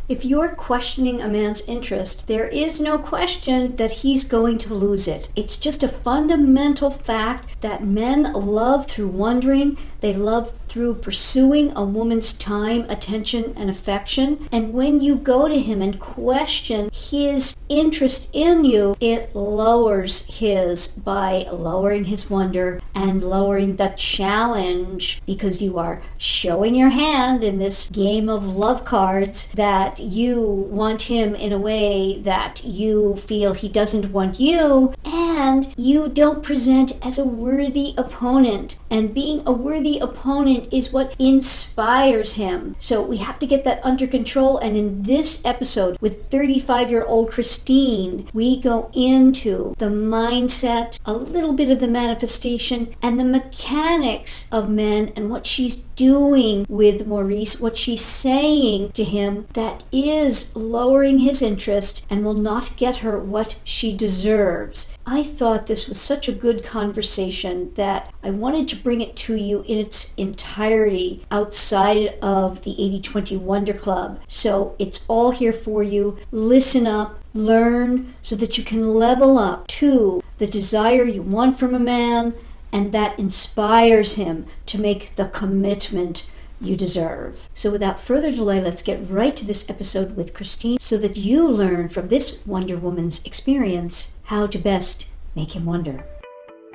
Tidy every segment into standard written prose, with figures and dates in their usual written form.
If you're questioning a man's interest, there is no question that he's going to lose it. It's just a fundamental fact that men love through wondering. They love through pursuing a woman's time, attention, and affection. And when you go to him and question his interest in you, it lowers his by lowering his wonder and lowering the challenge, because you are showing your hand in this game of love cards that you want him in a way that you feel he doesn't want you, and you don't present as a worthy opponent. And being a worthy opponent is what inspires him. So we have to get that under control. And in this episode with 35-year-old Christine, we go into the mindset, a little bit of the manifestation, and the mechanics of men and what she's doing with Maurice, what she's saying to him that is lowering his interest and will not get her what she deserves. I thought this was such a good conversation that I wanted to bring it to you in its entirety outside of the 80-20 Wonder Club. So it's all here for you. Listen up, learn, so that you can level up to the desire you want from a man, and that inspires him to make the commitment you deserve. So without further delay, let's get right to this episode with Christine so that you learn from this Wonder Woman's experience how to best make him wonder.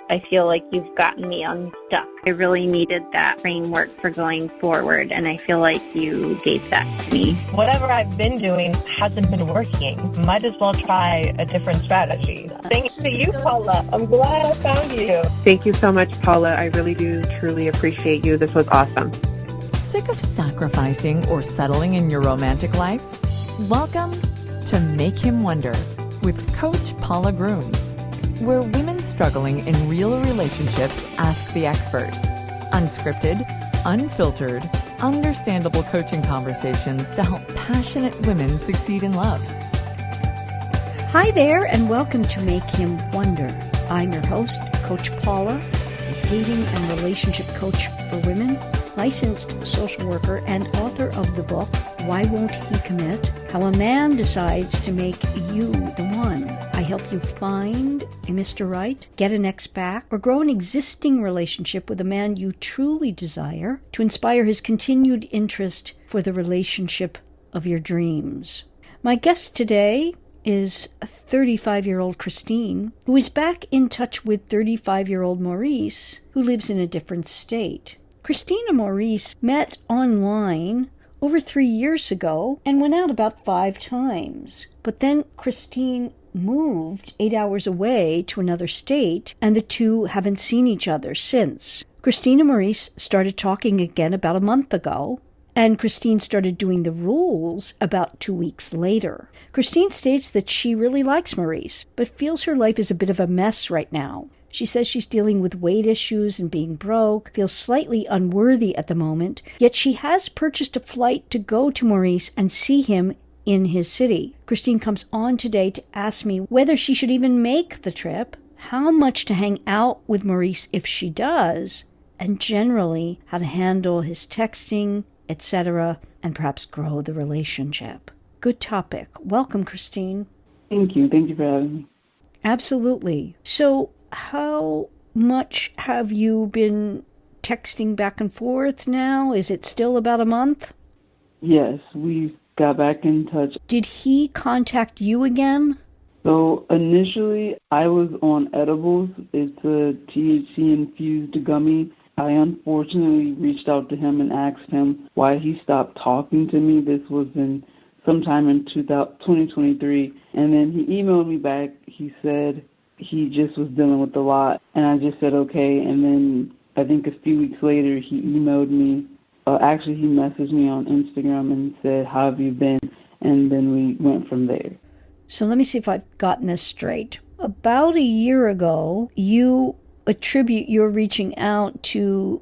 I feel like you've gotten me unstuck. I really needed that framework for going forward, and I feel like you gave that to me. Whatever I've been doing hasn't been working. Might as well try a different strategy. Thanks to you, Paula. I'm glad I found you. Thank you so much, Paula. I really do truly appreciate you. This was awesome. Sick of sacrificing or settling in your romantic life? Welcome to Make Him Wonder with Coach Paula Grooms, where women struggling in real relationships ask the expert. Unscripted, unfiltered, understandable coaching conversations to help passionate women succeed in love. Hi there, and welcome to Make Him Wonder. I'm your host, Coach Paula, a dating and relationship coach for women, licensed social worker, and author of the book, Why Won't He Commit? How a Man Decides to Make You the One. I help you find a Mr. Right, get an ex back, or grow an existing relationship with a man you truly desire to inspire his continued interest for the relationship of your dreams. My guest today is 35-year-old Christine, who is back in touch with 35-year-old Maurice, who lives in a different state. Christine and Maurice met online over 3 years ago and went out about 5 times. But then Christine moved 8 hours away to another state, and the two haven't seen each other since. Christine and Maurice started talking again about a month ago, and Christine started doing the rules about 2 weeks later. Christine states that she really likes Maurice, but feels her life is a bit of a mess right now. She says she's dealing with weight issues and being broke, feels slightly unworthy at the moment, yet she has purchased a flight to go to Maurice and see him in his city. Christine comes on today to ask me whether she should even make the trip, how much to hang out with Maurice if she does, and generally how to handle his texting, etc., and perhaps grow the relationship. Good topic. Welcome, Christine. Thank you. Thank you for having me. Absolutely. So, how much have you been texting back and forth now? Is it still about a month? Yes, we got back in touch. Did he contact you again? So initially, I was on edibles. It's a THC-infused gummy. I unfortunately reached out to him and asked him why he stopped talking to me. This was sometime in 2023. And then he emailed me back. He said he just was dealing with a lot. And I just said, okay. And then I think a few weeks later, he emailed me. Actually, he messaged me on Instagram and said, how have you been? And then we went from there. So let me see if I've gotten this straight. About a year ago, you attribute your reaching out to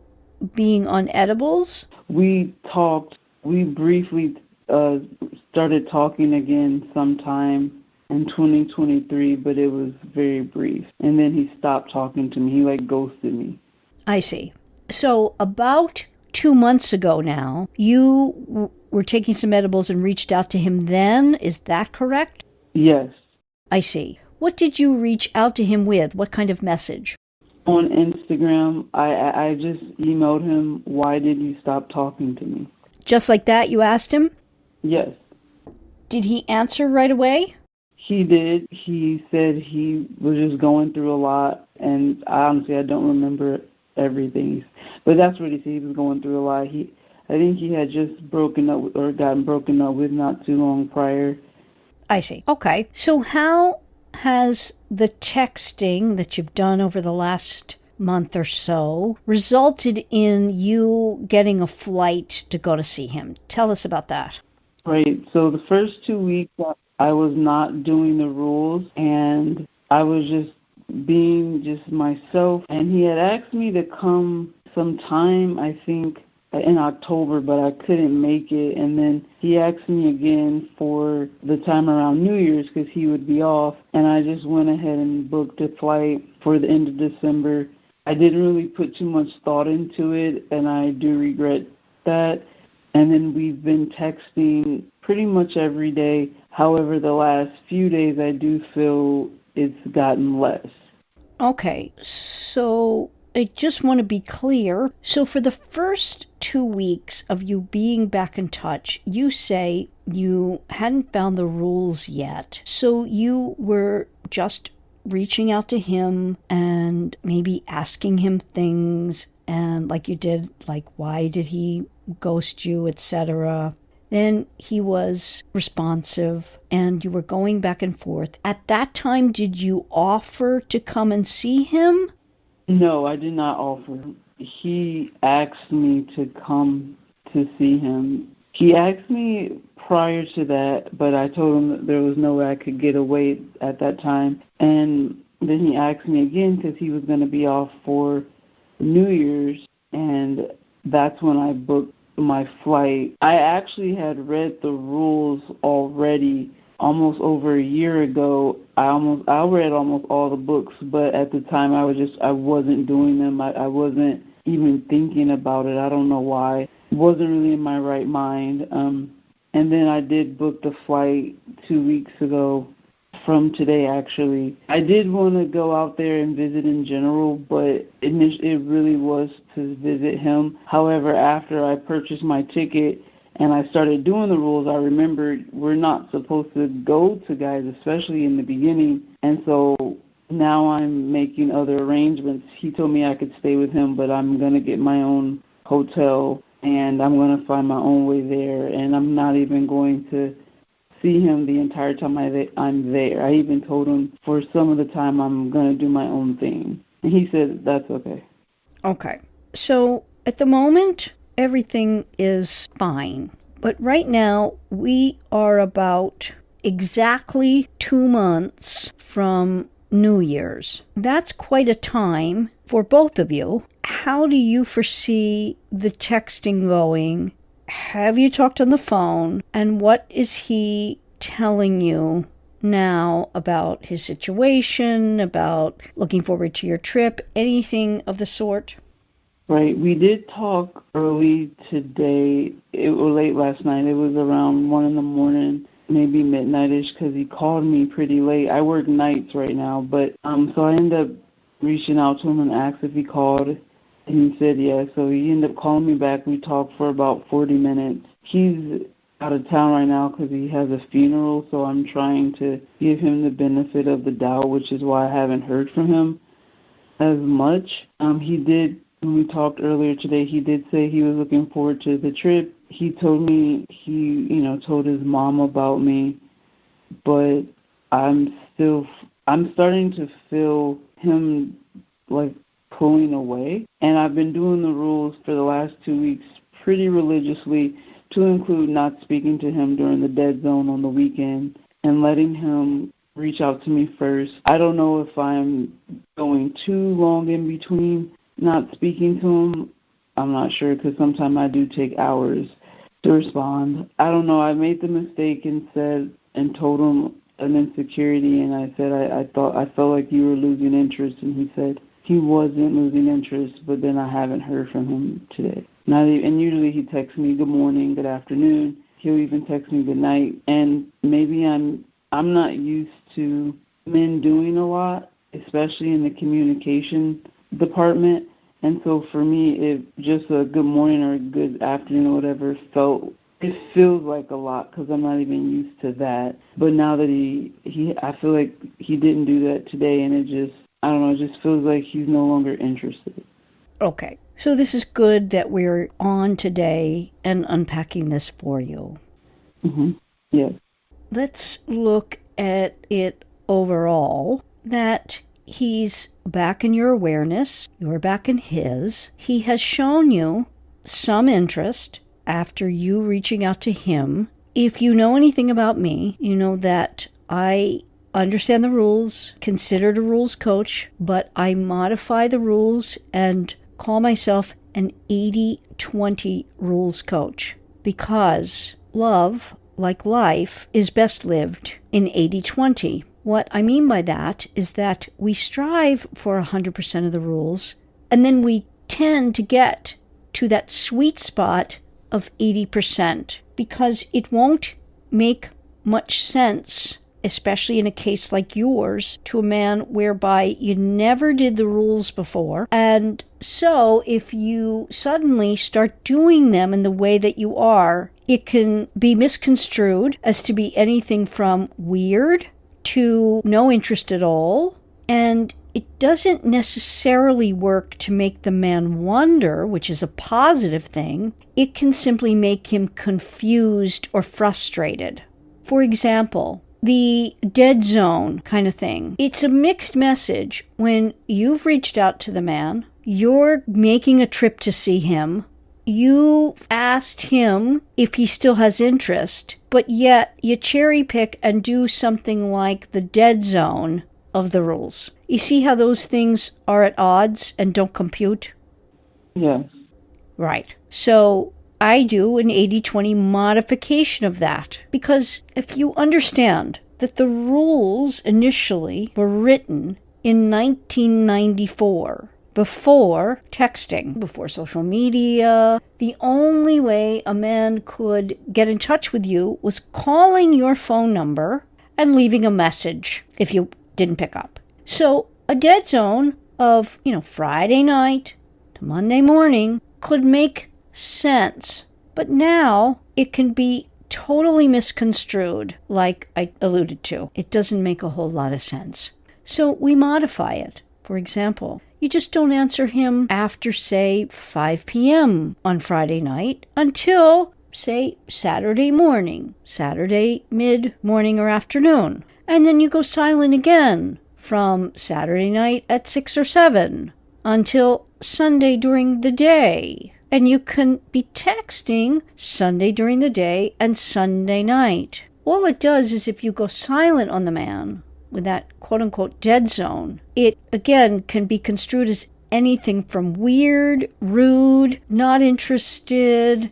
being on edibles? We talked. We briefly started talking again sometime in 2023, but it was very brief. And then he stopped talking to me. He ghosted me. I see. So about 2 months ago now. You were taking some edibles and reached out to him then. Is that correct? Yes. I see. What did you reach out to him with? What kind of message? On Instagram, I just emailed him, why did you stop talking to me? Just like that, you asked him? Yes. Did he answer right away? He did. He said he was just going through a lot, and honestly, I don't remember everything. But that's what he said. He was going through a lot. I think he had just broken up or gotten broken up with not too long prior. I see. Okay. So how has the texting that you've done over the last month or so resulted in you getting a flight to go to see him? Tell us about that. Right. So the first 2 weeks, I was not doing the rules, and I was just being just myself. And he had asked me to come sometime, I think, in October, but I couldn't make it. And then he asked me again for the time around New Year's because he would be off. And I just went ahead and booked a flight for the end of December. I didn't really put too much thought into it, and I do regret that. And then we've been texting pretty much every day. However, the last few days I do feel it's gotten less. Okay, so I just want to be clear. So for the first 2 weeks of you being back in touch, you say you hadn't found the rules yet. So you were just reaching out to him and maybe asking him things, and like you did, like why did he ghost you, etc. Then he was responsive and you were going back and forth. At that time, did you offer to come and see him? No, I did not offer. He asked me to come to see him. He asked me prior to that, but I told him that there was no way I could get away at that time. And then he asked me again because he was going to be off for New Year's, and that's when I booked my flight. I actually had read the rules already almost over a year ago. I read almost all the books, but at the time I wasn't doing them. I wasn't even thinking about it. I don't know why. Wasn't really in my right mind. And then I did book the flight 2 weeks ago from today, actually. I did want to go out there and visit in general, but it really was to visit him. However, after I purchased my ticket and I started doing the rules, I remembered we're not supposed to go to guys, especially in the beginning. And so now I'm making other arrangements. He told me I could stay with him, but I'm going to get my own hotel, and I'm going to find my own way there, and I'm not even going to see him the entire time I'm there. I even told him for some of the time I'm going to do my own thing. And he said that's okay. Okay. So at the moment, everything is fine. But right now, we are about exactly 2 months from New Year's. That's quite a time for both of you. How do you foresee the texting going? Have you talked on the phone? And what is he telling you now about his situation, about looking forward to your trip, anything of the sort? Right. We did talk early today. It was late last night. It was around 1 in the morning, maybe midnight-ish, because he called me pretty late. I work nights right now, but so I ended up reaching out to him and asked if he called. And he said yes. So he ended up calling me back. We talked for about 40 minutes. He's out of town right now because he has a funeral, so I'm trying to give him the benefit of the doubt, which is why I haven't heard from him as much. He did, when we talked earlier today, he did say he was looking forward to the trip. He told me he, told his mom about me, but I'm starting to feel him like pulling away. And I've been doing the rules for the last 2 weeks pretty religiously, to include not speaking to him during the dead zone on the weekend and letting him reach out to me first. I don't know if I'm going too long in between not speaking to him. I'm not sure, because sometimes I do take hours to respond. I don't know. I made the mistake and told him an insecurity, and I said I felt like you were losing interest, and he said he wasn't losing interest, but then I haven't heard from him today. Not even, and usually he texts me good morning, good afternoon. He'll even text me good night. And maybe I'm not used to men doing a lot, especially in the communication department. And so for me, if just a good morning or a good afternoon or whatever it feels like a lot because I'm not even used to that. But now that I feel like he didn't do that today, and it just feels like he's no longer interested. Okay. So this is good that we're on today and unpacking this for you. Mm-hmm. Yes. Let's look at it overall, that he's back in your awareness, you're back in his. He has shown you some interest after you reaching out to him. If you know anything about me, you know that I understand the rules, considered a rules coach, but I modify the rules and call myself an 80-20 rules coach because love, like life, is best lived in 80-20. What I mean by that is that we strive for 100% of the rules, and then we tend to get to that sweet spot of 80% because it won't make much sense, especially in a case like yours, to a man whereby you never did the rules before. And so if you suddenly start doing them in the way that you are, it can be misconstrued as to be anything from weird to no interest at all. And it doesn't necessarily work to make the man wonder, which is a positive thing. It can simply make him confused or frustrated. For example, the dead zone kind of thing. It's a mixed message when you've reached out to the man, you're making a trip to see him, you asked him if he still has interest, but yet you cherry pick and do something like the dead zone of the rules. You see how those things are at odds and don't compute? Yes. Right. So I do an 80-20 modification of that. Because if you understand that the rules initially were written in 1994, before texting, before social media, the only way a man could get in touch with you was calling your phone number and leaving a message if you didn't pick up. So a dead zone of, Friday night to Monday morning could make sense. But now it can be totally misconstrued, like I alluded to. It doesn't make a whole lot of sense. So we modify it. For example, you just don't answer him after, say, 5 p.m. on Friday night until, say, Saturday morning, Saturday mid-morning or afternoon. And then you go silent again from Saturday night at 6 or 7 until Sunday during the day. And you can be texting Sunday during the day and Sunday night. All it does is if you go silent on the man with that quote-unquote dead zone, it, again, can be construed as anything from weird, rude, not interested,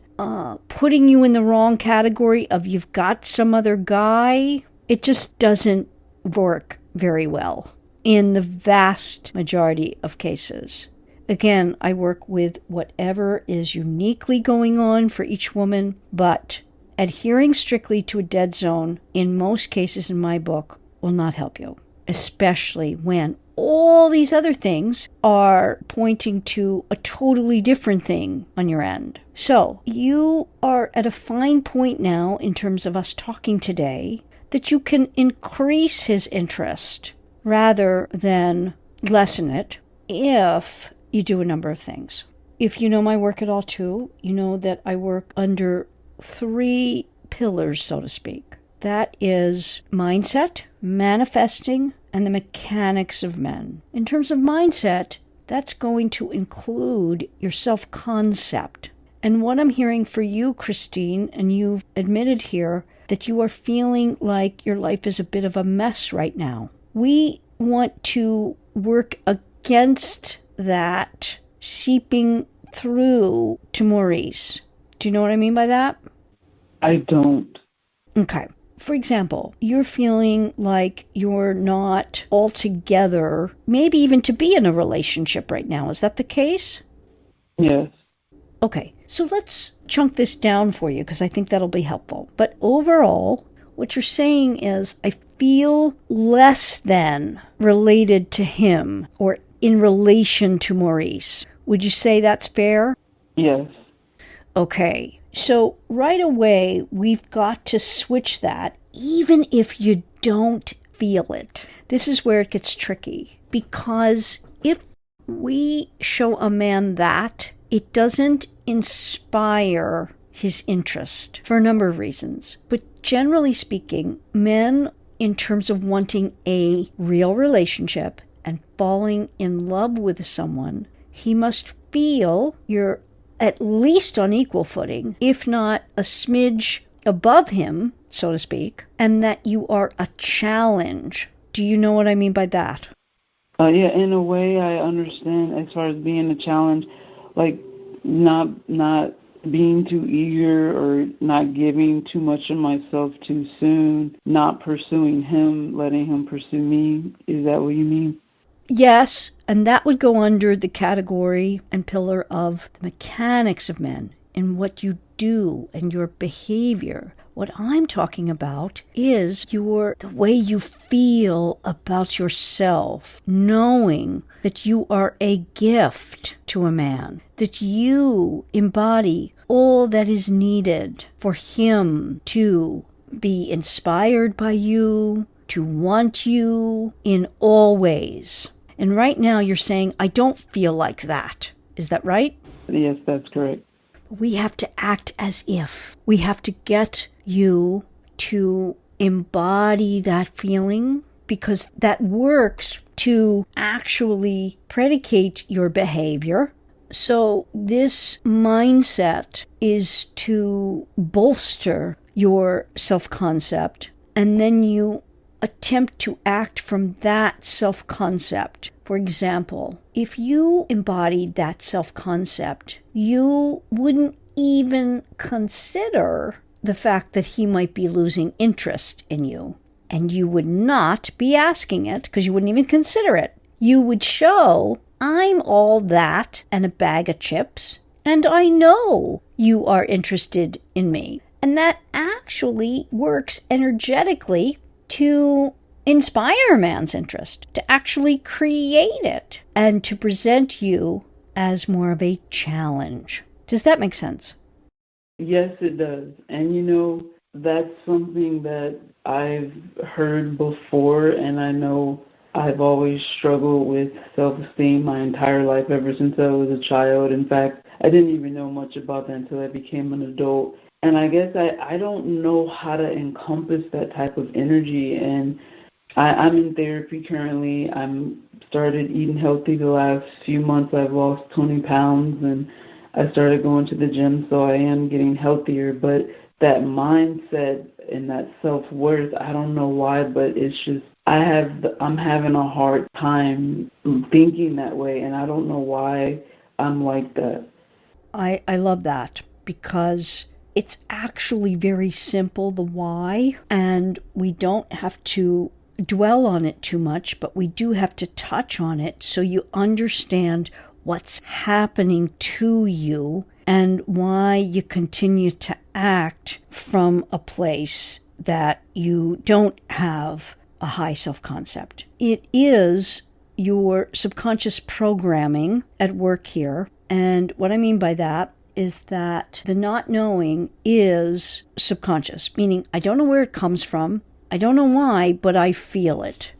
putting you in the wrong category of you've got some other guy. It just doesn't work very well in the vast majority of cases. Again, I work with whatever is uniquely going on for each woman, but adhering strictly to a dead zone, in most cases in my book, will not help you, especially when all these other things are pointing to a totally different thing on your end. So you are at a fine point now in terms of us talking today that you can increase his interest rather than lessen it if you do a number of things. If you know my work at all too, you know that I work under 3 pillars, so to speak. That is mindset, manifesting, and the mechanics of men. In terms of mindset, that's going to include your self-concept. And what I'm hearing for you, Christine, and you've admitted here that you are feeling like your life is a bit of a mess right now. We want to work against that seeping through to Maurice. Do you know what I mean by that? I don't. Okay. For example, you're feeling like you're not altogether, maybe even to be in a relationship right now. Is that the case? Yes. Okay, so let's chunk this down for you because I think that'll be helpful. But overall, what you're saying is I feel less than related to him or in relation to Maurice. Would you say that's fair? Yes. Okay, so right away, we've got to switch that, even if you don't feel it. This is where it gets tricky, because if we show a man that, it doesn't inspire his interest for a number of reasons. But generally speaking, men, in terms of wanting a real relationship and falling in love with someone, he must feel you're at least on equal footing, if not a smidge above him, so to speak, and that you are a challenge. Do you know what I mean by that? Yeah, in a way I understand as far as being a challenge, like not being too eager or not giving too much of myself too soon, not pursuing him, letting him pursue me. Is that what you mean? Yes, and that would go under the category and pillar of the mechanics of men and what you do and your behavior. What I'm talking about is the way you feel about yourself, knowing that you are a gift to a man, that you embody all that is needed for him to be inspired by you, to want you in all ways. And right now you're saying, I don't feel like that. Is that right? Yes, that's correct. We have to act as if. We have to get you to embody that feeling, because that works to actually predicate your behavior. So this mindset is to bolster your self-concept, and then you attempt to act from that self-concept. For example, if you embodied that self-concept, you wouldn't even consider the fact that he might be losing interest in you. And you would not be asking it because you wouldn't even consider it. You would show, I'm all that and a bag of chips, and I know you are interested in me. And that actually works energetically to inspire a man's interest, to actually create it, and to present you as more of a challenge. Does that make sense? Yes, it does. And that's something that I've heard before, and I know I've always struggled with self-esteem my entire life, ever since I was a child. In fact, I didn't even know much about that until I became an adult. And I guess I don't know how to encompass that type of energy. And I'm in therapy currently. I'm started eating healthy the last few months. I've lost 20 pounds, and I started going to the gym, so I am getting healthier. But that mindset and that self-worth, I don't know why, but it's just I'm having a hard time thinking that way, and I don't know why I'm like that. I love that, because it's actually very simple, the why, and we don't have to dwell on it too much, but we do have to touch on it so you understand what's happening to you and why you continue to act from a place that you don't have a high self-concept. It is your subconscious programming at work here, and what I mean by that is that the not knowing is subconscious, meaning I don't know where it comes from, I don't know why, but I feel it.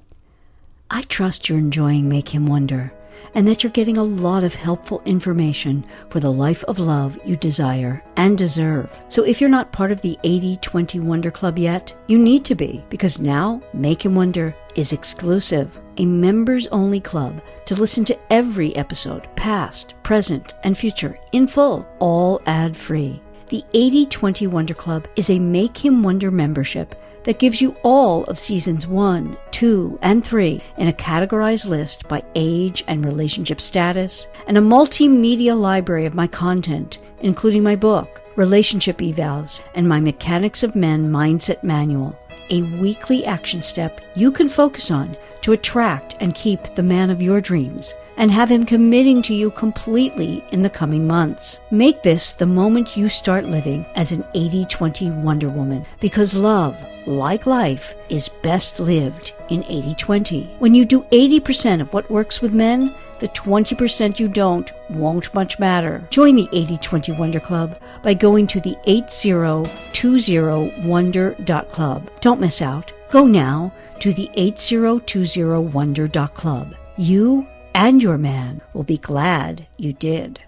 I trust you're enjoying Make Him Wonder, and that you're getting a lot of helpful information for the life of love you desire and deserve. So if you're not part of the 80/20 Wonder Club yet, you need to be, because now Make Him Wonder is exclusive, a members-only club to listen to every episode, past, present, and future, in full, all ad-free. The 80/20 Wonder Club is a Make Him Wonder membership that gives you all of seasons 1, 2, and 3 in a categorized list by age and relationship status, and a multimedia library of my content, including my book, Relationship Evals, and my Mechanics of Men Mindset Manual, a weekly action step you can focus on to attract and keep the man of your dreams, and have him committing to you completely in the coming months. Make this the moment you start living as an 80-20 Wonder Woman, because love, like life, is best lived in 80-20. When you do 80% of what works with men, the 20% you don't won't much matter. Join the 80-20 Wonder Club by going to the 8020wonder.club. Don't miss out. Go now to the 8020wonder.club. You and your man will be glad you did.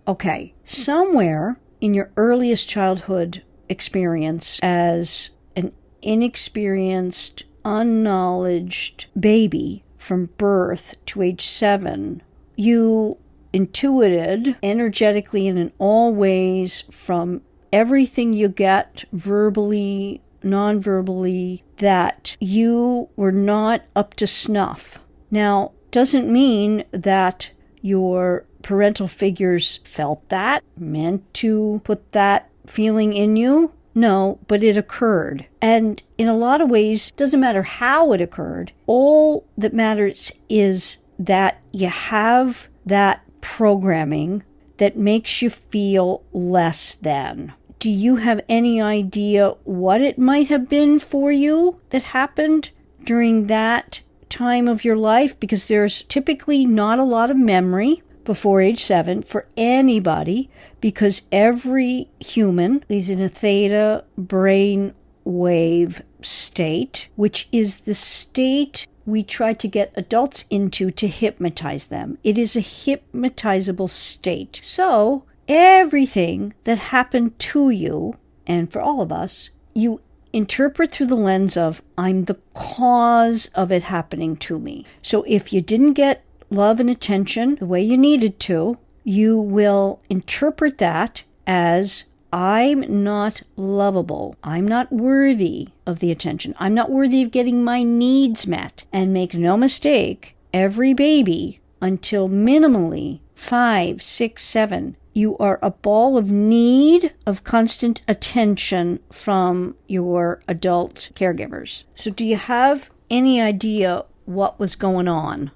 Okay, somewhere in your earliest childhood experience as an inexperienced, unknowledged baby from birth to age 7, you intuited energetically and in all ways from everything you get verbally, non-verbally, that you were not up to snuff. Now, doesn't mean that your parental figures felt that, meant to put that feeling in you. No, but it occurred. And in a lot of ways, doesn't matter how it occurred. All that matters is that you have that programming that makes you feel less than. Do you have any idea what it might have been for you that happened during that time of your life? Because there's typically not a lot of memory before age 7 for anybody, because every human is in a theta brain wave state, which is the state we try to get adults into to hypnotize them. It is a hypnotizable state. So everything that happened to you, and for all of us, you interpret through the lens of, I'm the cause of it happening to me. So if you didn't get love and attention the way you needed to, you will interpret that as, I'm not lovable. I'm not worthy of the attention. I'm not worthy of getting my needs met. And make no mistake, every baby, until minimally 5, 6, 7, you are a ball of need of constant attention from your adult caregivers. So do you have any idea what was going on?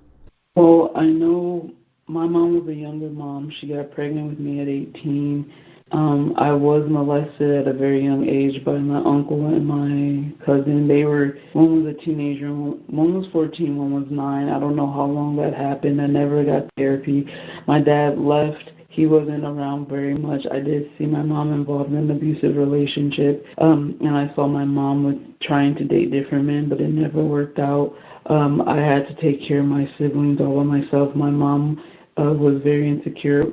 Well, I know my mom was a younger mom. She got pregnant with me at 18. I was molested at a very young age by my uncle and my cousin. One was a teenager, one was 14, one was 9. I don't know how long that happened. I never got therapy. My dad left. He wasn't around very much. I did see my mom involved in an abusive relationship, and I saw my mom was trying to date different men, but it never worked out. I had to take care of my siblings all by myself. My mom was very insecure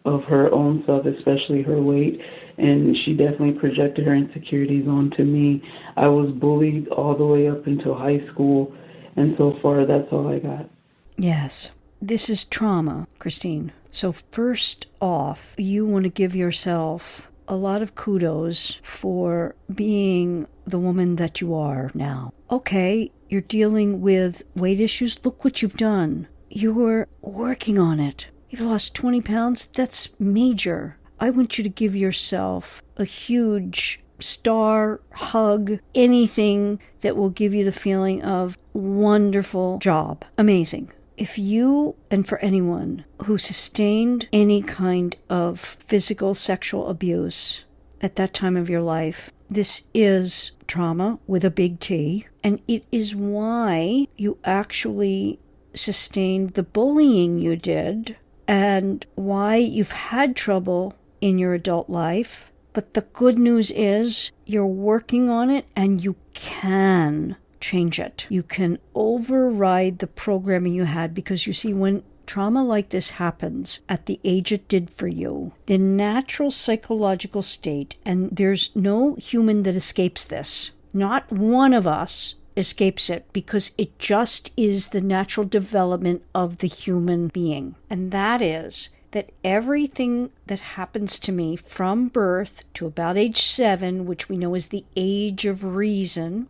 of her own self, especially her weight, and she definitely projected her insecurities onto me. I was bullied all the way up until high school, and so far that's all I got. Yes, this is trauma, Christine. So first off, you want to give yourself a lot of kudos for being the woman that you are now. Okay, you're dealing with weight issues. Look what you've done. You're working on it. You've lost 20 pounds. That's major. I want you to give yourself a huge star, hug, anything that will give you the feeling of wonderful job. Amazing. If you, and for anyone who sustained any kind of physical, sexual abuse at that time of your life, this is trauma with a big T, and it is why you actually sustained the bullying you did and why you've had trouble in your adult life. But the good news is you're working on it and you can change it. You can override the programming you had, because you see, when trauma like this happens at the age it did for you, the natural psychological state, and there's no human that escapes this. Not one of us escapes it, because it just is the natural development of the human being. And that is that everything that happens to me from birth to about age 7, which we know is the age of reason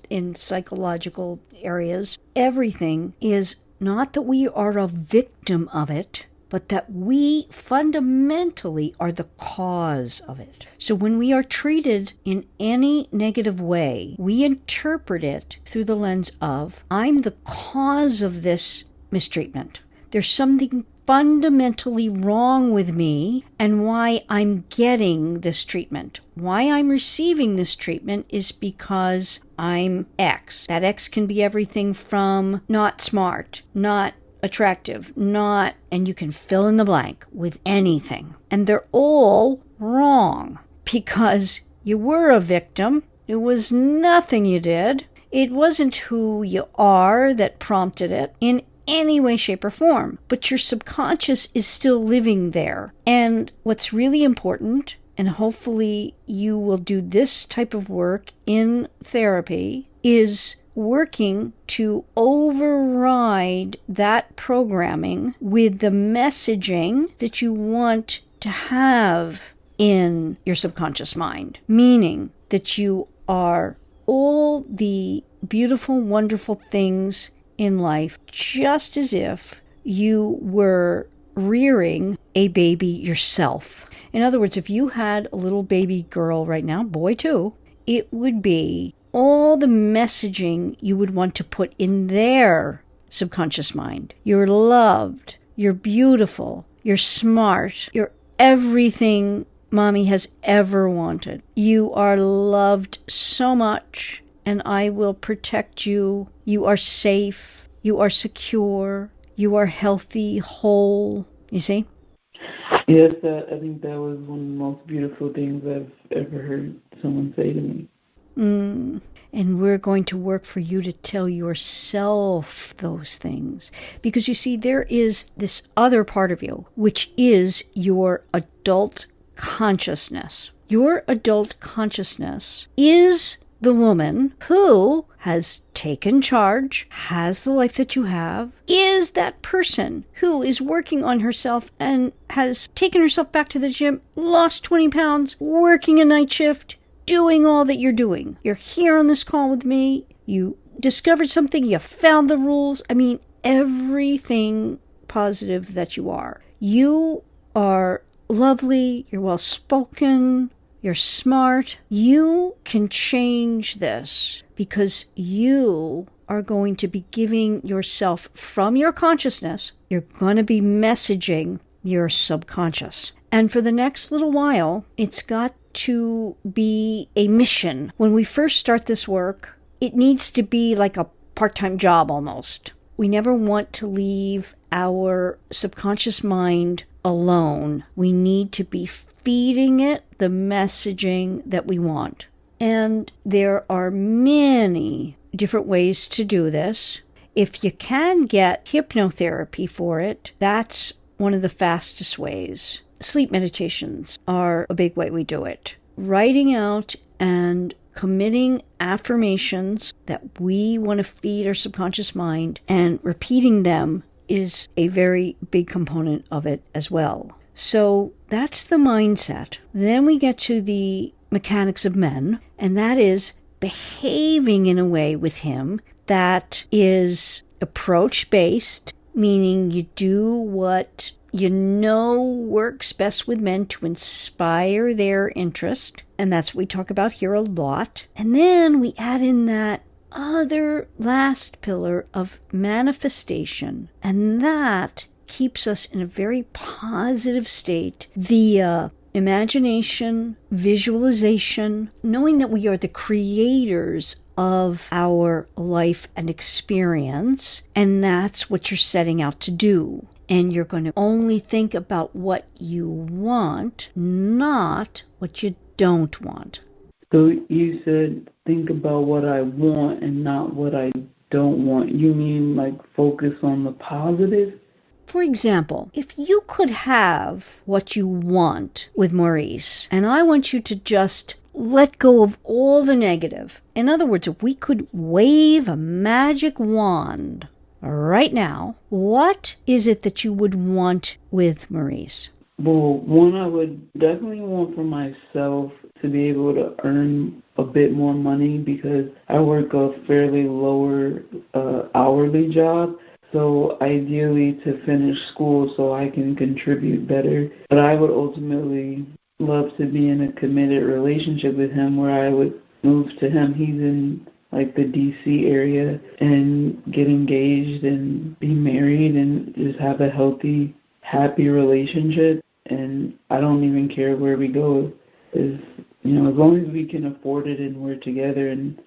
in psychological areas, everything is not that we are a victim of it, but that we fundamentally are the cause of it. So when we are treated in any negative way, we interpret it through the lens of, I'm the cause of this mistreatment. there's something fundamentally wrong with me and why I'm getting this treatment. Why I'm receiving this treatment is because I'm X. That X can be everything from not smart, not attractive, not, and you can fill in the blank with anything. And they're all wrong because you were a victim. It was nothing you did. It wasn't who you are that prompted it in any way, shape, or form. But your subconscious is still living there. And what's really important, and hopefully you will do this type of work in therapy, is working to override that programming with the messaging that you want to have in your subconscious mind, meaning that you are all the beautiful, wonderful things in life, just as if you were rearing a baby yourself. In other words, if you had a little baby girl right now, boy too, it would be all the messaging you would want to put in their subconscious mind. You're loved, you're beautiful, you're smart, you're everything Mommy has ever wanted. You are loved so much, and I will protect you. You are safe, you are secure, you are healthy, whole. You see? Yes, I think that was one of the most beautiful things I've ever heard someone say to me. And we're going to work for you to tell yourself those things. Because you see, there is this other part of you, which is your adult consciousness. Your adult consciousness is the woman who has taken charge, has the life that you have, is that person who is working on herself and has taken herself back to the gym, lost 20 pounds, working a night shift, doing all that you're doing. You're here on this call with me. You discovered something. You found the rules. I mean, everything positive that you are. You are lovely. You're well-spoken. You're smart. You can change this because you are going to be giving yourself from your consciousness. You're going to be messaging your subconscious. And for the next little while, it's got to be a mission. When we first start this work, it needs to be like a part-time job almost. We never want to leave our subconscious mind alone. We need to be feeding it the messaging that we want. And there are many different ways to do this. If you can get hypnotherapy for it, that's one of the fastest ways. Sleep meditations are a big way we do it. Writing out and committing affirmations that we want to feed our subconscious mind and repeating them is a very big component of it as well. So that's the mindset. Then we get to the mechanics of men, and that is behaving in a way with him that is approach-based, meaning you do what you know works best with men to inspire their interest, and that's what we talk about here a lot. And then we add in that other last pillar of manifestation, and that keeps us in a very positive state via imagination, visualization, knowing that we are the creators of our life and experience, and that's what you're setting out to do. And you're going to only think about what you want, not what you don't want. So you said think about what I want and not what I don't want. You mean like focus on the positive? For example, if you could have what you want with Maurice, and I want you to just let go of all the negative. In other words, if we could wave a magic wand right now, what is it that you would want with Maurice? Well, one, I would definitely want for myself to be able to earn a bit more money because I work a fairly lower hourly job. So ideally to finish school so I can contribute better. But I would ultimately love to be in a committed relationship with him where I would move to him. He's in like the DC area and get engaged and be married and just have a healthy, happy relationship. And I don't even care where we go. As long as we can afford it and we're together and,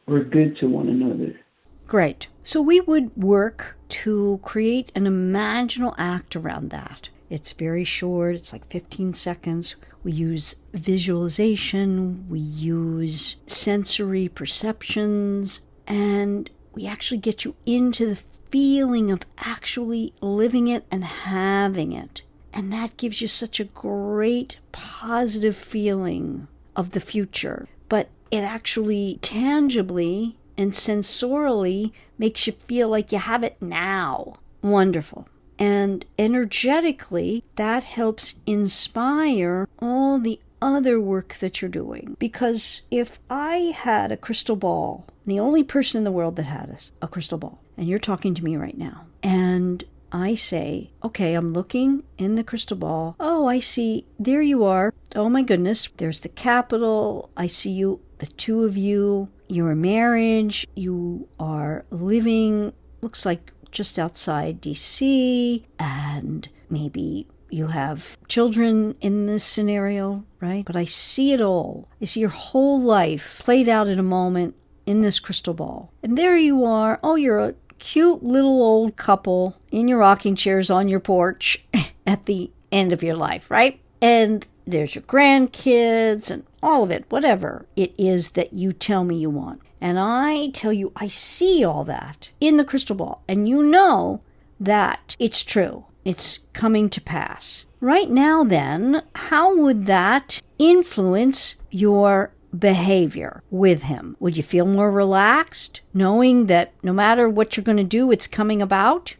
we're good to one another. Great. So we would work to create an imaginal act around that. It's very short. It's like 15 seconds. We use visualization. We use sensory perceptions. And we actually get you into the feeling of actually living it and having it. And that gives you such a great positive feeling of the future. But it actually tangibly and sensorially makes you feel like you have it now. Wonderful. And energetically, that helps inspire all the other work that you're doing. Because if I had a crystal ball, the only person in the world that had a crystal ball, and you're talking to me right now, and I say, okay, I'm looking in the crystal ball. Oh, I see. There you are. Oh my goodness. There's the Capitol. I see you, the two of you. You're in marriage. You are living, looks like just outside DC. And maybe you have children in this scenario, right? But I see it all. I see your whole life played out in a moment in this crystal ball. And there you are. Oh, you're a cute little old couple in your rocking chairs on your porch at the end of your life, right? And there's your grandkids and all of it, whatever it is that you tell me you want. And I tell you, I see all that in the crystal ball. And you know that it's true. It's coming to pass. Right now, then, how would that influence your behavior with him? Would you feel more relaxed knowing that no matter what you're going to do, it's coming about?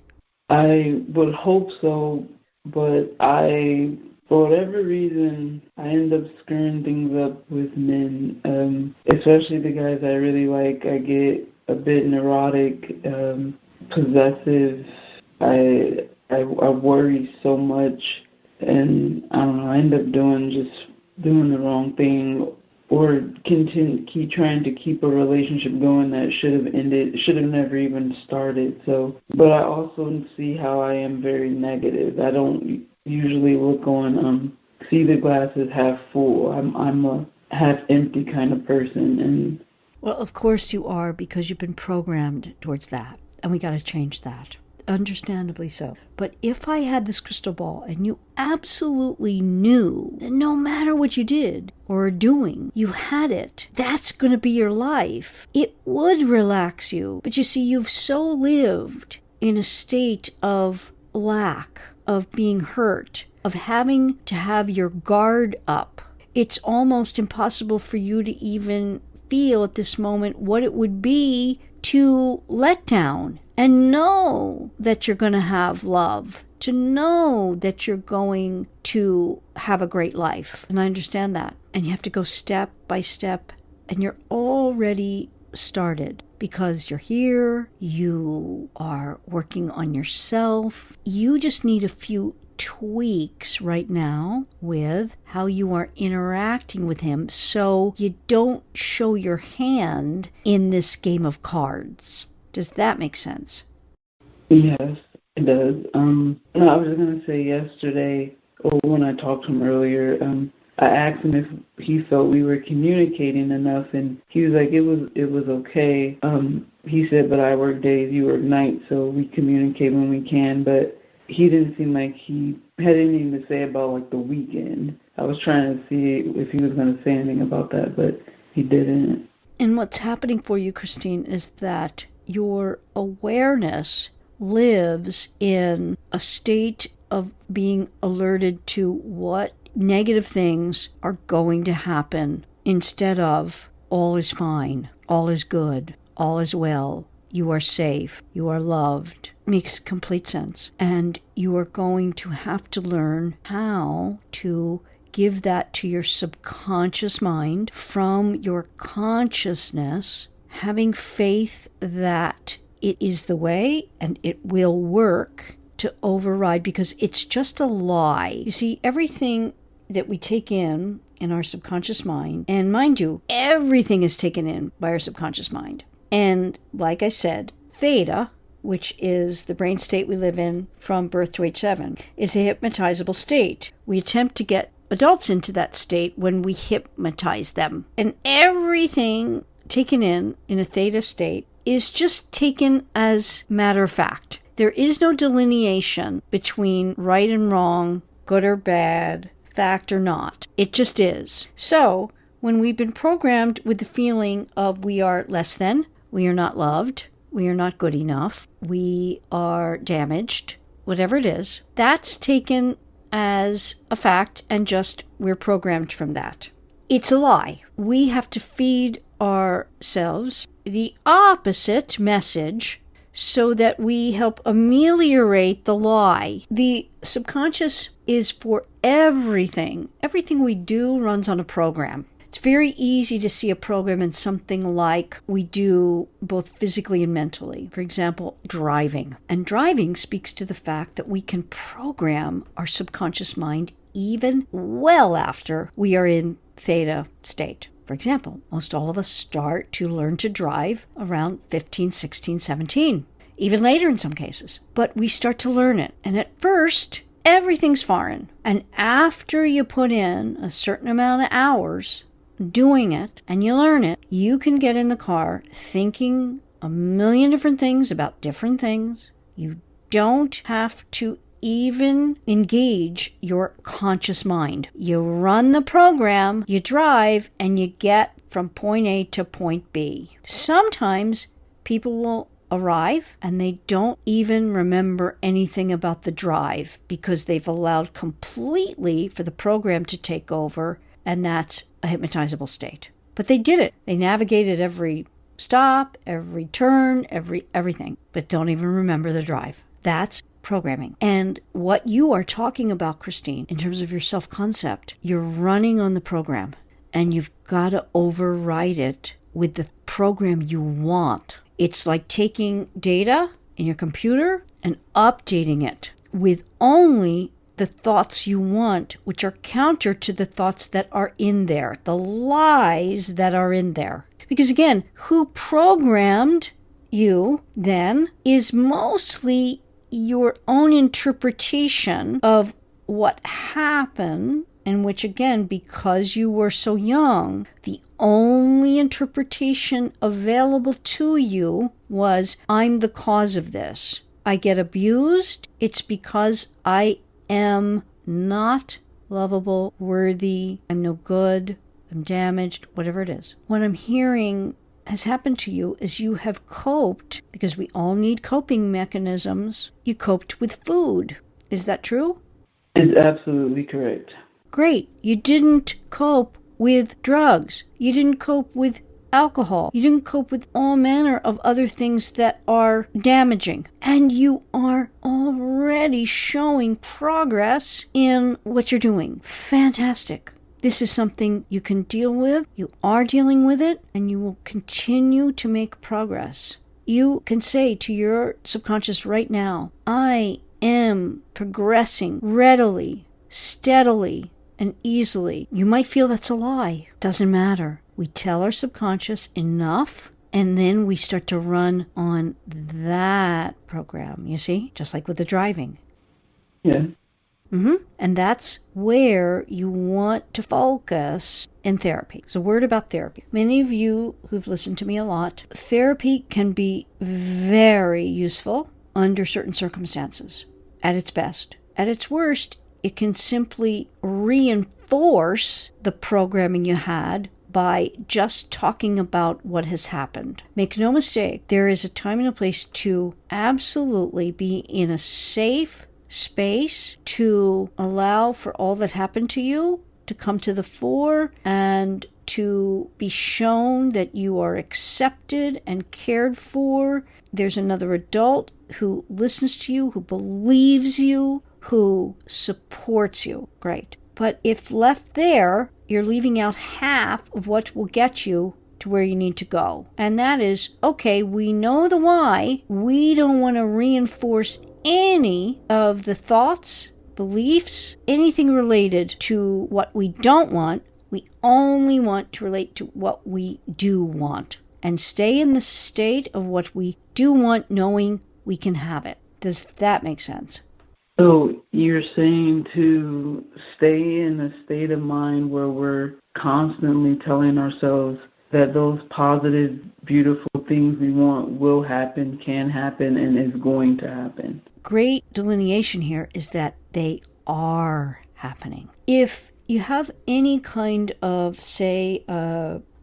I would hope so, but for whatever reason, I end up screwing things up with men, especially the guys I really like. I get a bit neurotic, possessive. I worry so much, and I don't know, I end up doing the wrong thing, or keep trying to keep a relationship going that should have never even started. So, but I also see how I am very negative. I don't usually look on see the glass as half full. I'm a half empty kind of person. And well, of course you are, because you've been programmed towards that, and we got to change that. Understandably so. But if I had this crystal ball and you absolutely knew that no matter what you did or are doing, you had it, that's going to be your life, it would relax you. But you see, you've so lived in a state of lack, of being hurt, of having to have your guard up. It's almost impossible for you to even feel at this moment what it would be to let down and know that you're going to have love, to know that you're going to have a great life. And I understand that. And you have to go step by step, and you're already started because you're here, you are working on yourself. You just need a few tweaks right now with how you are interacting with him so you don't show your hand in this game of cards. Does that make sense? Yes, it does. No, I was just going to say yesterday, or when I talked to him earlier, I asked him if he felt we were communicating enough, and he was like, it was okay. He said, but I work days, you work nights, so we communicate when we can, but he didn't seem like he had anything to say about, like, the weekend. I was trying to see if he was going to say anything about that, but he didn't. And what's happening for you, Christine, is that your awareness lives in a state of being alerted to what negative things are going to happen instead of all is fine, all is good, all is well, you are safe, you are loved. Makes complete sense. And you are going to have to learn how to give that to your subconscious mind from your consciousness, having faith that it is the way and it will work to override, because it's just a lie. You see, everything that we take in in our subconscious mind. And mind you, everything is taken in by our subconscious mind. And like I said, theta, which is the brain state we live in from birth to age 7, is a hypnotizable state. We attempt to get adults into that state when we hypnotize them. And everything taken in a theta state is just taken as matter of fact. There is no delineation between right and wrong, good or bad, fact or not. It just is. So, when we've been programmed with the feeling of we are less than, we are not loved, we are not good enough, we are damaged, whatever it is, that's taken as a fact and just we're programmed from that. It's a lie. We have to feed ourselves the opposite message so that we help ameliorate the lie. The subconscious is for everything. Everything we do runs on a program. It's very easy to see a program in something like we do both physically and mentally. For example, driving. And driving speaks to the fact that we can program our subconscious mind even well after we are in theta state. For example, most all of us start to learn to drive around 15, 16, 17, even later in some cases. But we start to learn it. And at first, everything's foreign. And after you put in a certain amount of hours doing it and you learn it, you can get in the car thinking a million different things about different things. You don't have to even engage your conscious mind. You run the program, you drive, and you get from point A to point B. Sometimes people will arrive and they don't even remember anything about the drive because they've allowed completely for the program to take over, and that's a hypnotizable state. But they did it. They navigated every stop, every turn, everything, but don't even remember the drive. That's programming. And what you are talking about, Christine, in terms of your self-concept, you're running on the program and you've got to override it with the program you want. It's like taking data in your computer and updating it with only the thoughts you want, which are counter to the thoughts that are in there, the lies that are in there. Because again, who programmed you then is mostly your own interpretation of what happened, and which again, because you were so young, the only interpretation available to you was, I'm the cause of this. I get abused, it's because I am not lovable, worthy, I'm no good, I'm damaged, whatever it is. What I'm hearing has happened to you is you have coped, because we all need coping mechanisms. You coped with food. Is that true? It's absolutely correct. Great. You didn't cope with drugs. You didn't cope with alcohol. You didn't cope with all manner of other things that are damaging. And you are already showing progress in what you're doing. Fantastic. This is something you can deal with. You are dealing with it, and you will continue to make progress. You can say to your subconscious right now, I am progressing readily, steadily, and easily. You might feel that's a lie. Doesn't matter. We tell our subconscious enough, and then we start to run on that program, you see? Just like with the driving. Yeah. And that's where you want to focus in therapy. So a word about therapy. Many of you who've listened to me a lot, therapy can be very useful under certain circumstances at its best. At its worst, it can simply reinforce the programming you had by just talking about what has happened. Make no mistake, there is a time and a place to absolutely be in a safe space to allow for all that happened to you to come to the fore and to be shown that you are accepted and cared for. There's another adult who listens to you, who believes you, who supports you. Great. But if left there, you're leaving out half of what will get you to where you need to go. And that is, okay, we know the why. We don't want to reinforce any of the thoughts, beliefs, anything related to what we don't want. We only want to relate to what we do want and stay in the state of what we do want, knowing we can have it. Does that make sense? So you're saying to stay in a state of mind where we're constantly telling ourselves that those positive, beautiful things we want will happen, can happen, and is going to happen. Great delineation here is that they are happening. If you have any kind of, say,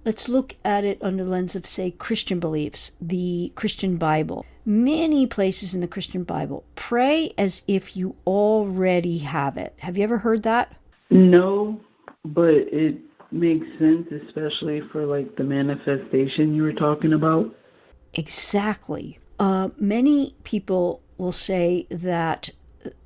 let's look at it under the lens of, say, Christian beliefs, the Christian Bible. Many places in the Christian Bible, pray as if you already have it. Have you ever heard that? No, but it makes sense, especially for like the manifestation you were talking about. Exactly. Many people will say that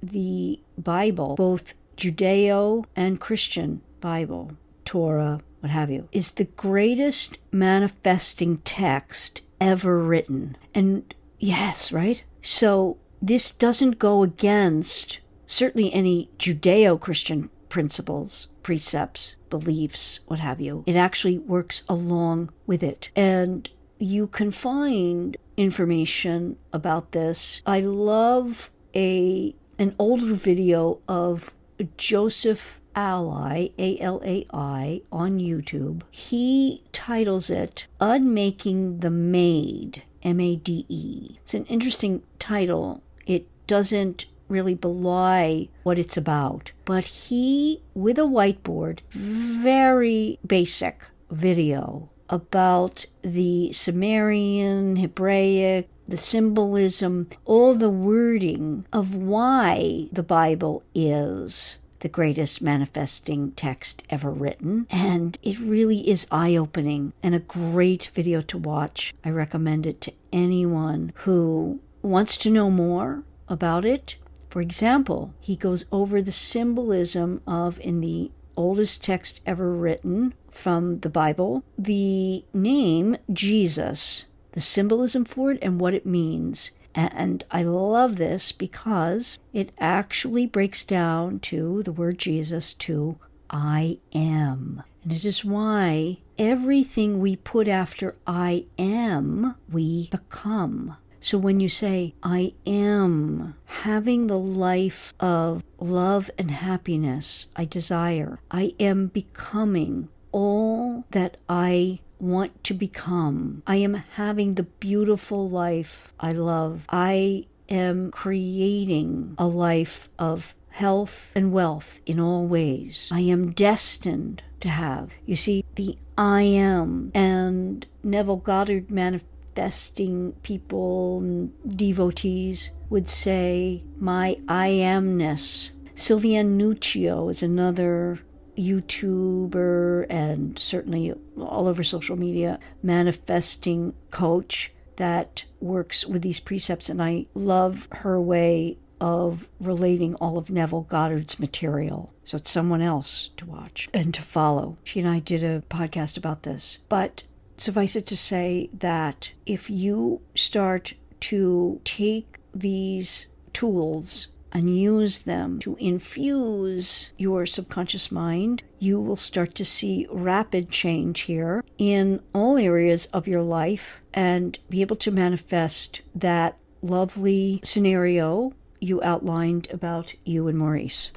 the Bible, both Judeo and Christian Bible, Torah, what have you, is the greatest manifesting text ever written. And yes, right? So this doesn't go against certainly any Judeo-Christian principles, precepts, beliefs, what have you. It actually works along with it. And you can find information about this. I love an older video of Joseph Alai, A-L-A-I, on YouTube. He titles it Unmaking the Maid, M-A-D-E. It's an interesting title. It doesn't really belie what it's about. But he, with a whiteboard, very basic video about the Sumerian, Hebraic, the symbolism, all the wording of why the Bible is the greatest manifesting text ever written. And it really is eye-opening and a great video to watch. I recommend it to anyone who wants to know more about it. For example, he goes over the symbolism of, in the oldest text ever written from the Bible, the name Jesus, the symbolism for it and what it means. And I love this because it actually breaks down to the word Jesus to I am. And it is why everything we put after I am, we become. So when you say, I am having the life of love and happiness I desire, I am becoming all that I want to become. I am having the beautiful life I love. I am creating a life of health and wealth in all ways. I am destined to have. You see, the I am, and Neville Goddard manifesting people and devotees would say, my I amness. Sylviane Nuccio is another YouTuber and certainly all over social media manifesting coach that works with these precepts, and I love her way of relating all of Neville Goddard's material. So it's someone else to watch and to follow. She and I did a podcast about this. But suffice it to say that if you start to take these tools and use them to infuse your subconscious mind, you will start to see rapid change here in all areas of your life and be able to manifest that lovely scenario you outlined about you and Maurice.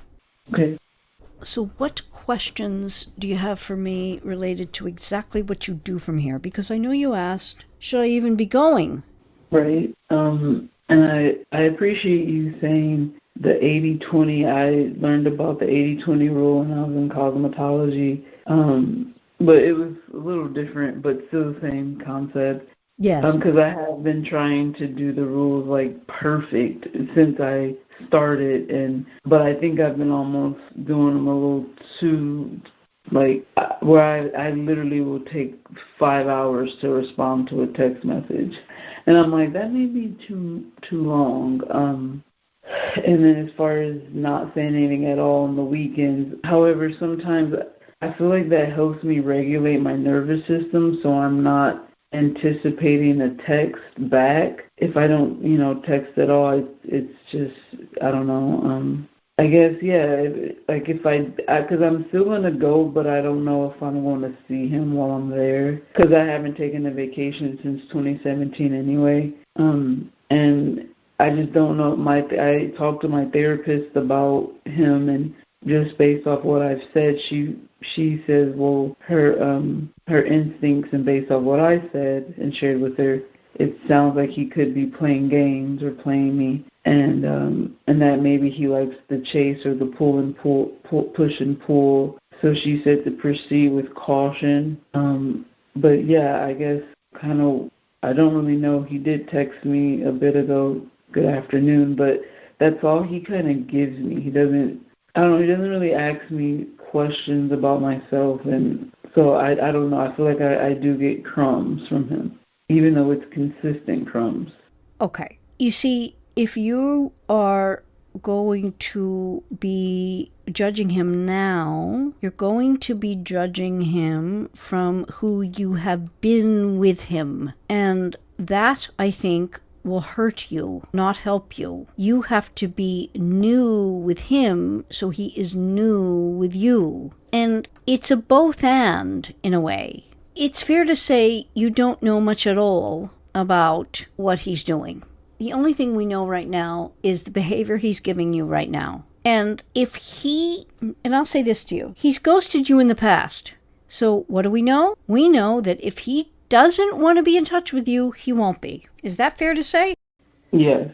Okay. So what questions do you have for me related to exactly what you do from here? Because I know you asked, should I even be going? Right. And I appreciate you saying the 80-20. I learned about the 80-20 rule when I was in cosmetology. But it was a little different, but still the same concept. Yes. Because I have been trying to do the rules like perfect since I started, but I think I've been almost doing them a little too, like, where I literally will take 5 hours to respond to a text message, and I'm like, that may be too long. And then as far as not saying anything at all on the weekends, however, sometimes I feel like that helps me regulate my nervous system, so I'm not anticipating a text back. If I don't, text at all, it's just, I don't know. I guess, yeah, like if because I'm still going to go, but I don't know if I'm going to see him while I'm there, because I haven't taken a vacation since 2017 anyway. And I just don't know. I talked to my therapist about him, and just based off what I've said, she says, well, her instincts, and based off what I said and shared with her, it sounds like he could be playing games or playing me, and that maybe he likes the chase or the push and pull. So she said to proceed with caution. But yeah, I guess kind of, I don't really know. He did text me a bit ago, good afternoon, but that's all he kind of gives me. He doesn't really ask me questions about myself, and so I don't know. I feel like I do get crumbs from him, even though it's consistent crumbs. Okay. You see, if you are going to be judging him now, you're going to be judging him from who you have been with him. And that, I think, will hurt you, not help you. You have to be new with him so he is new with you. And it's a both and, in a way. It's fair to say you don't know much at all about what he's doing. The only thing we know right now is the behavior he's giving you right now. And and I'll say this to you, he's ghosted you in the past. So what do we know? We know that if he doesn't want to be in touch with you, he won't be. Is that fair to say? Yes.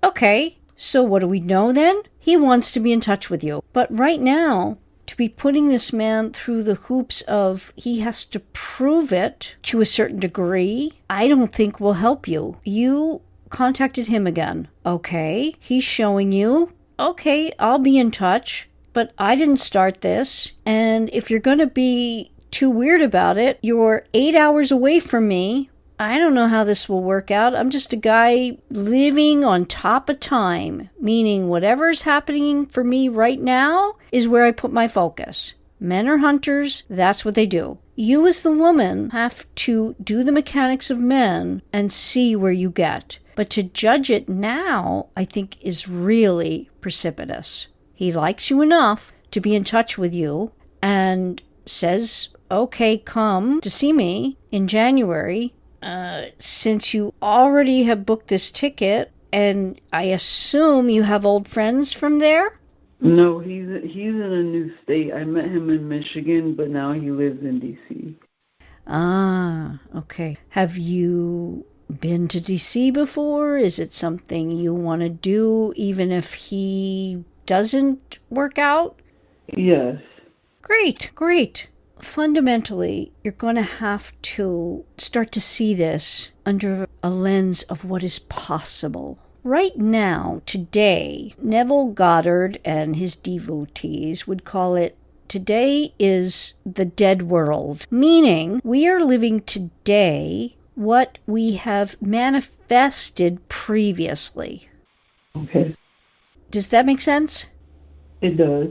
Okay, so what do we know then? He wants to be in touch with you. But right now, to be putting this man through the hoops of he has to prove it to a certain degree, I don't think will help you. You contacted him again. Okay, he's showing you. Okay, I'll be in touch, but I didn't start this. And if you're going to be too weird about it, you're 8 hours away from me. I don't know how this will work out. I'm just a guy living on top of time, meaning whatever's happening for me right now is where I put my focus. Men are hunters. That's what they do. You as the woman have to do the mechanics of men and see where you get. But to judge it now, I think, is really precipitous. He likes you enough to be in touch with you and says, okay, come to see me in January. Since you already have booked this ticket, and I assume you have old friends from there? No, he's in a new state. I met him in Michigan, but now he lives in D.C. Ah, okay. Have you been to D.C. before? Is it something you want to do even if he doesn't work out? Yes. Great. Fundamentally, you're going to have to start to see this under a lens of what is possible. Right now, today, Neville Goddard and his devotees would call it, today is the dead world, meaning we are living today what we have manifested previously. Okay. Does that make sense? It does.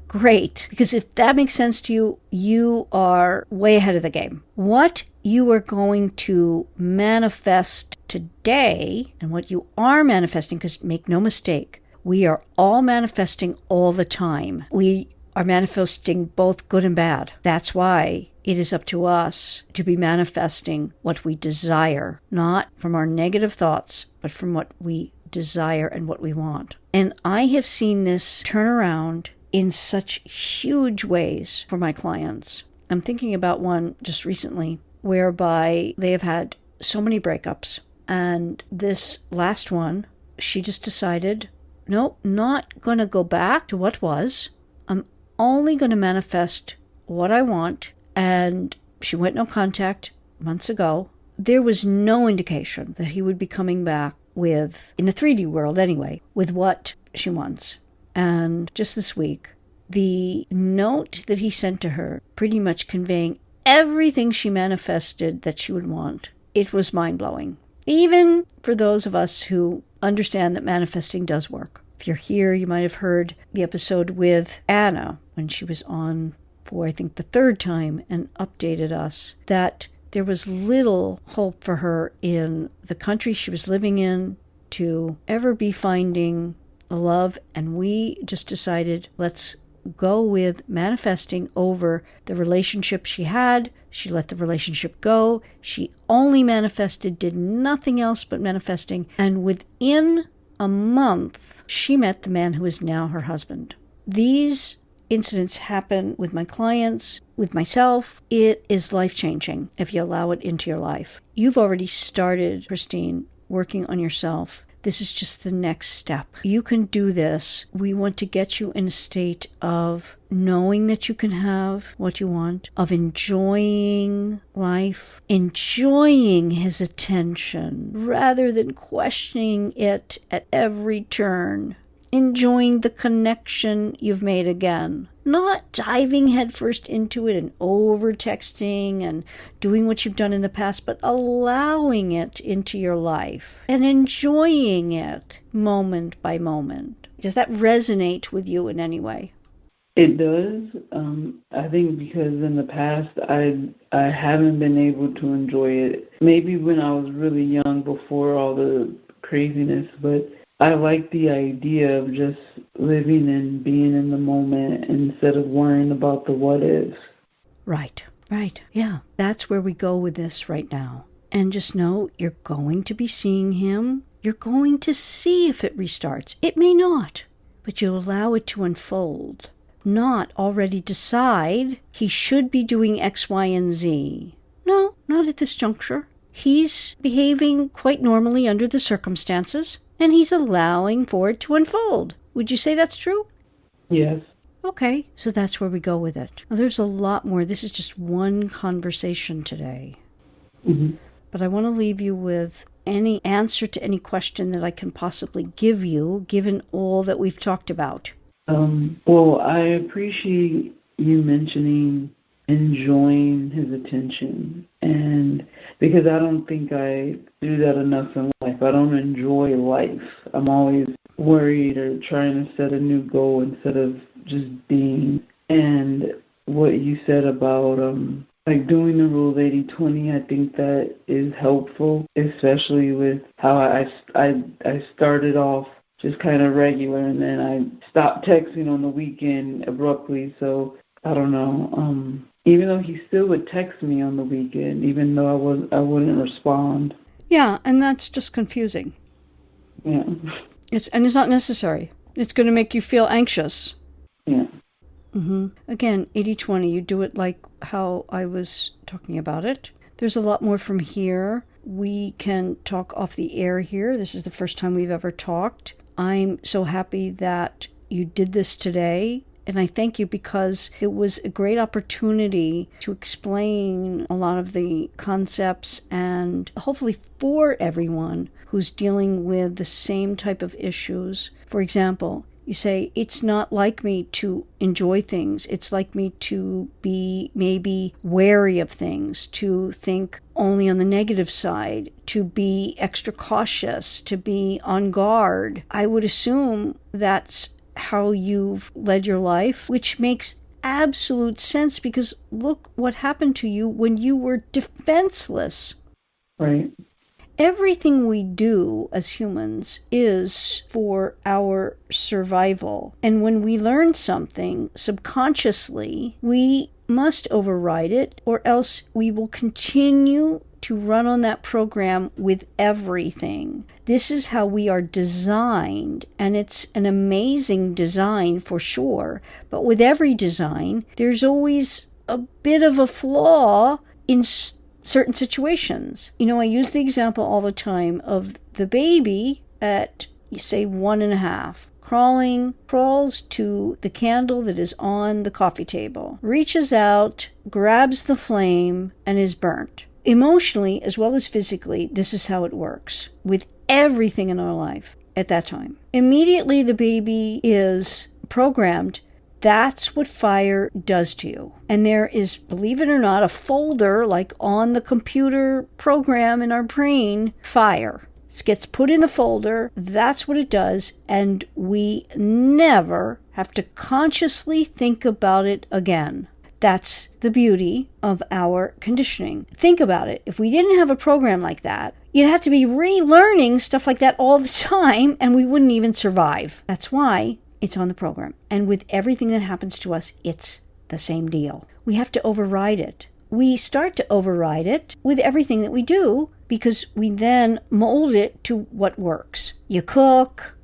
Great, because if that makes sense to you, you are way ahead of the game. What you are going to manifest today, and what you are manifesting, because make no mistake, we are all manifesting all the time. We are manifesting both good and bad. That's why it is up to us to be manifesting what we desire, not from our negative thoughts, but from what we desire and what we want. And I have seen this turn around in such huge ways for my clients. I'm thinking about one just recently whereby they have had so many breakups. And this last one, she just decided, nope, not going to go back to what was. I'm only going to manifest what I want. And she went no contact months ago. There was no indication that he would be coming back with, in the 3D world anyway, with what she wants. And just this week, the note that he sent to her, pretty much conveying everything she manifested that she would want, it was mind-blowing. Even for those of us who understand that manifesting does work. If you're here, you might have heard the episode with Anna when she was on for, I think, the third time and updated us that there was little hope for her in the country she was living in to ever be finding love, and we just decided, let's go with manifesting over the relationship she had. She let the relationship go. She only manifested, did nothing else but manifesting. And within a month, she met the man who is now her husband. These incidents happen with my clients, with myself. It is life-changing if you allow it into your life. You've already started, Christine, working on yourself. This is just the next step. You can do this. We want to get you in a state of knowing that you can have what you want, of enjoying life, enjoying his attention, rather than questioning it at every turn. Enjoying the connection you've made again. Not diving headfirst into it and over-texting and doing what you've done in the past, but allowing it into your life and enjoying it moment by moment. Does that resonate with you in any way? It does. I think because in the past I haven't been able to enjoy it. Maybe when I was really young before all the craziness, but I like the idea of just living and being in the moment instead of worrying about the what ifs. Right. Yeah, that's where we go with this right now. And just know you're going to be seeing him. You're going to see if it restarts. It may not, but you allow it to unfold. Not already decide he should be doing X, Y, and Z. No, not at this juncture. He's behaving quite normally under the circumstances. And he's allowing for it to unfold. Would you say that's true? Yes. Okay, so that's where we go with it. Now, there's a lot more. This is just one conversation today. Mm-hmm. But I want to leave you with any answer to any question that I can possibly give you, given all that we've talked about. Well, I appreciate you mentioning enjoying his attention, and because I don't think I do that enough in life. I don't enjoy life. I'm always worried or trying to set a new goal instead of just being. And what you said about like doing the rule of 80-20, I think that is helpful, especially with how I started off just kind of regular, and then I stopped texting on the weekend abruptly. So I don't know. Even though he still would text me on the weekend, even though I wouldn't respond. Yeah, and that's just confusing. Yeah. It's not necessary. It's going to make you feel anxious. Yeah. Mm-hmm. Again, 80-20, you do it like how I was talking about it. There's a lot more from here. We can talk off the air here. This is the first time we've ever talked. I'm so happy that you did this today. And I thank you because it was a great opportunity to explain a lot of the concepts, and hopefully for everyone who's dealing with the same type of issues. For example, you say, it's not like me to enjoy things. It's like me to be maybe wary of things, to think only on the negative side, to be extra cautious, to be on guard. I would assume that's how you've led your life, which makes absolute sense because look what happened to you when you were defenseless. Right. Everything we do as humans is for our survival. And when we learn something subconsciously, we must override it, or else we will continue to run on that program with everything. This is how we are designed, and it's an amazing design for sure. But with every design, there's always a bit of a flaw in certain situations. You know, I use the example all the time of the baby at, say, 1.5. Crawls to the candle that is on the coffee table, reaches out, grabs the flame, and is burnt. Emotionally, as well as physically, this is how it works with everything in our life at that time. Immediately, the baby is programmed. That's what fire does to you. And there is, believe it or not, a folder like on the computer program in our brain, fire. It gets put in the folder. That's what it does. And we never have to consciously think about it again. That's the beauty of our conditioning. Think about it. If we didn't have a program like that, You'd have to be relearning stuff like that all the time, and we wouldn't even survive. That's why it's on the program. And with everything that happens to us, it's the same deal. We have to override it. We start to override it with everything that we do because we then mold it to what works. You cook,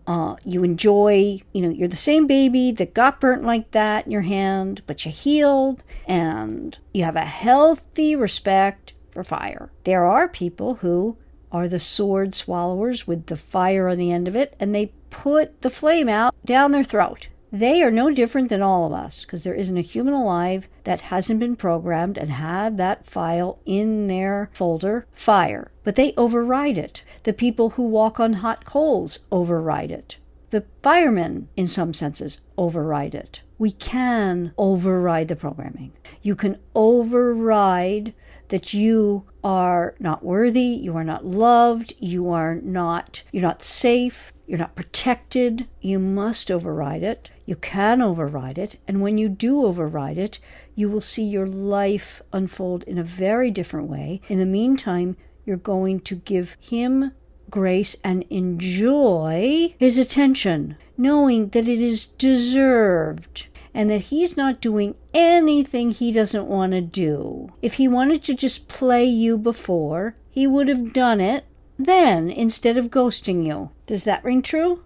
you enjoy, you're the same baby that got burnt like that in your hand, but you healed, and you have a healthy respect for fire. There are people who are the sword swallowers with the fire on the end of it, and they put the flame out down their throat. They are no different than all of us, because there isn't a human alive that hasn't been programmed and had that file in their folder, fire. But they override it. The people who walk on hot coals override it. The firemen, in some senses, override it. We can override the programming. You can override that you are not worthy, you are not loved, you're not safe, you're not protected. You must override it. You can override it. And when you do override it, you will see your life unfold in a very different way. In the meantime, you're going to give him grace and enjoy his attention, knowing that it is deserved and that he's not doing anything he doesn't want to do. If he wanted to just play you before, he would have done it then instead of ghosting you. Does that ring true?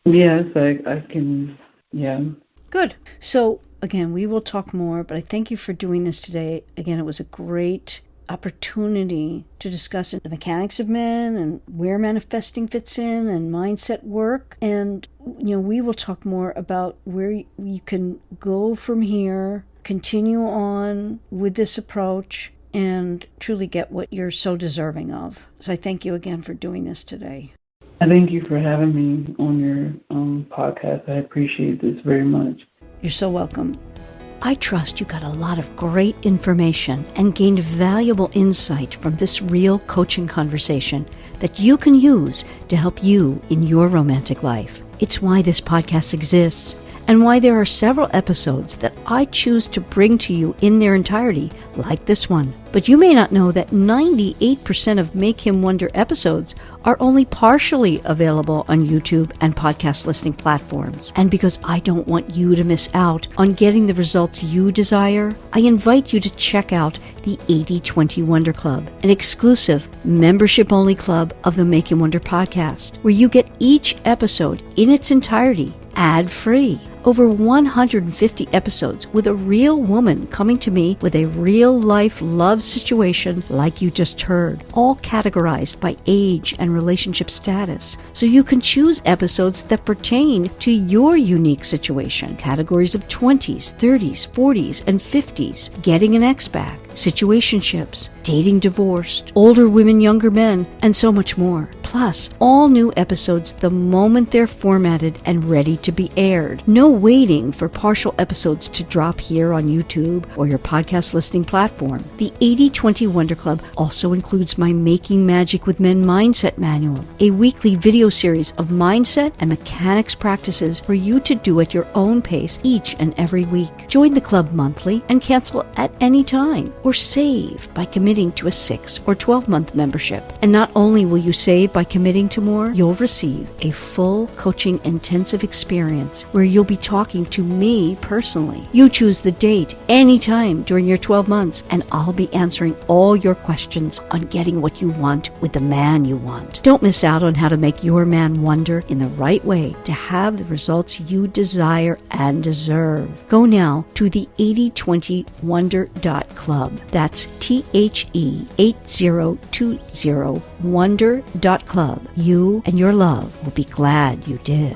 Yes, I can, yeah. Good. So, again, we will talk more, but I thank you for doing this today. Again, it was a great opportunity to discuss the mechanics of men and where manifesting fits in and mindset work. And, we will talk more about where you can go from here, continue on with this approach, and truly get what you're so deserving of. So I thank you again for doing this today. I thank you for having me on your podcast. I appreciate this very much. You're so welcome. I trust you got a lot of great information and gained valuable insight from this real coaching conversation that you can use to help you in your romantic life. It's why this podcast exists and why there are several episodes that I choose to bring to you in their entirety, like this one. But you may not know that 98% of Make Him Wonder episodes are only partially available on YouTube and podcast listening platforms. And because I don't want you to miss out on getting the results you desire, I invite you to check out the 80/20 Wonder Club, an exclusive membership-only club of the Make Him Wonder podcast, where you get each episode in its entirety, ad-free. Over 150 episodes with a real woman coming to me with a real-life love situation like you just heard, all categorized by age and relationship status. So you can choose episodes that pertain to your unique situation. Categories of 20s, 30s, 40s, and 50s, getting an ex back, situationships, dating divorced, older women, younger men, and so much more. Plus, all new episodes the moment they're formatted and ready to be aired. No waiting for partial episodes to drop here on YouTube or your podcast listening platform. The 80/20 Wonder Club also includes my Making Magic with Men Mindset Manual, a weekly video series of mindset and mechanics practices for you to do at your own pace each and every week. Join the club monthly and cancel at any time, or save by committing to a 6 or 12-month membership. And not only will you save by committing to more, you'll receive a full coaching intensive experience where you'll be talking to me personally. You choose the date anytime during your 12 months, and I'll be answering all your questions on getting what you want with the man you want. Don't miss out on how to make your man wonder in the right way to have the results you desire and deserve. Go now to the 8020wonder.club. That's THE8020wonder.club. You and your love will be glad you did.